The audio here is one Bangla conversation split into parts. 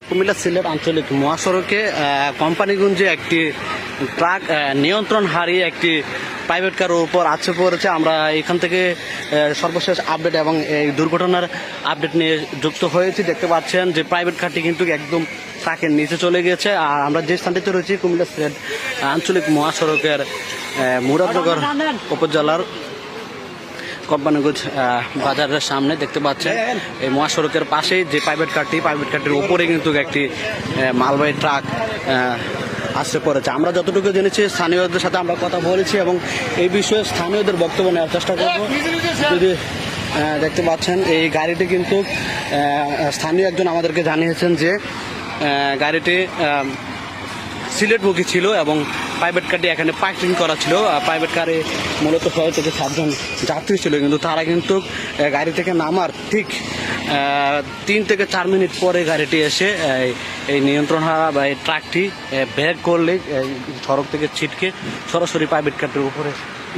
কুমিল্লা সিলেট আঞ্চলিক মহাসড়কে কোম্পানিগঞ্জে একটি ট্রাক নিয়ন্ত্রণ হারিয়ে একটি প্রাইভেট কারের উপর আছড়ে পড়েছে। আমরা এখান থেকে সর্বশেষ আপডেট এবং এই দুর্ঘটনার আপডেট নিয়ে যুক্ত হয়েছি। দেখতে পাচ্ছেন যে প্রাইভেট কারটি কিন্তু একদম ট্রাকের নিচে চলে গেছে। আর আমরা যে স্থানটিতে রয়েছি কুমিল্লা সিলেট আঞ্চলিক মহাসড়কের মুরাদনগর উপজেলার কোম্পানিগঞ্জ বাজারের সামনে দেখতে পাচ্ছেন এই মহাসড়কের পাশেই যে প্রাইভেট কারটির উপরে কিন্তু একটি মালবাহী ট্রাক আসতে পড়েছে। আমরা যতটুকু জেনেছি স্থানীয়দের সাথে আমরা কথা বলেছি এবং এই বিষয়ে স্থানীয়দের বক্তব্য নেওয়ার চেষ্টা করব। যদি দেখতে পাচ্ছেন এই গাড়িটি কিন্তু স্থানীয় একজন আমাদেরকে জানিয়েছেন যে গাড়িটি সিলেটমুখী ছিল এবং প্রাইভেট কারটি এখানে পার্কিং করা ছিল। প্রাইভেট কারে মূলত 6 থেকে 7 জন যাত্রী ছিল, কিন্তু তারা কিন্তু গাড়ি থেকে নামার ঠিক 3 থেকে 4 মিনিট পরে গাড়িটি এসে এই নিয়ন্ত্রণ হারা বা এই ট্রাকটি ব্রেক করলে সড়ক থেকে ছিটকে সরাসরি প্রাইভেট কারটির উপরে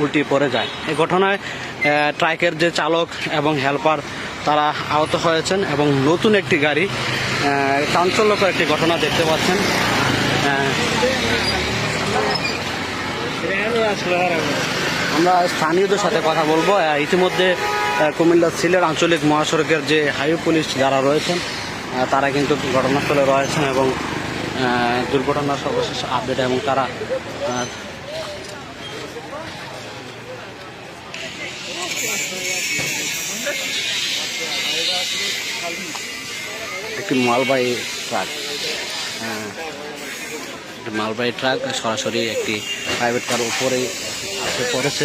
উল্টিয়ে পড়ে যায়। এই ঘটনায় ট্রাকের যে চালক এবং হেল্পার তারা আহত হয়েছেন এবং নতুন একটি গাড়ি চাঞ্চল্যকর একটি ঘটনা দেখতে পাচ্ছেন। আমরা স্থানীয়দের সাথে কথা বলবো। ইতিমধ্যে কুমিল্লা সিলেট আঞ্চলিক মহাসড়কের যে হাইওয়ে পুলিশ যারা রয়েছেন তারা কিন্তু ঘটনাস্থলে রয়েছেন এবং দুর্ঘটনার সর্বশেষ আপডেট এবং তারা একটি মালবাহী ট্রাক সরাসরি একটি প্রাইভেট কার উপরে আসে পড়েছে।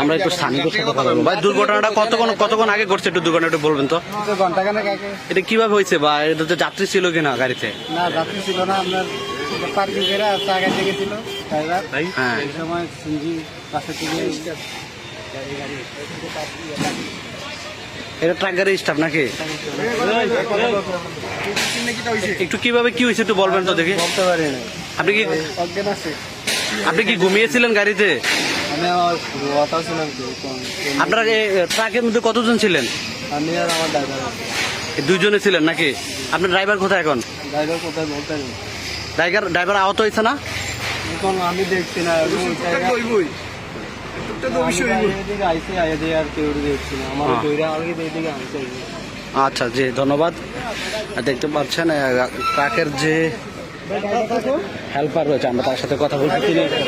আমরা একটু স্থানীয় সাথে কথা বলবো। ভাই, দুর্ঘটনাটা কতক্ষণ আগে ঘটছে একটু দুর্ঘটনাটা বলবেন তো? ঘন্টাখানেক আগে। এটা কিভাবে হয়েছে বা এটা যাত্রী ছিল কিনা গাড়িতে? না, যাত্রী ছিল না, আপনার পার্কিং করে আগে থেকে ছিল ড্রাইভার। হ্যাঁ, এই সময় সিনজি পাশে থেকে এটা ট্রাক গাড়ির স্টাফ নাকি? একটু কিভাবে কি হয়েছে একটু বলবেন তো দেখি। বলতে পারি না। আপনি কি ঘুমিয়েছিলেন গাড়িতে? আমি আমার ছিলাম। আপনারা ট্রাকের মধ্যে কতজন ছিলেন? আমি আর আমার ড্রাইভার। দুইজনে ছিলেন নাকি? আপনার ড্রাইভার কোথায় এখন? ড্রাইভার কোথায় বলতে পারি। ড্রাইভার আহত হয়েছে না? এখন আমি দেখছি না। আচ্ছা জি, ধন্যবাদ। দেখতে পাচ্ছেন ট্রাকের যে হেল্পার রয়েছে, আমরা তার সাথে কথা বলছি। তিনি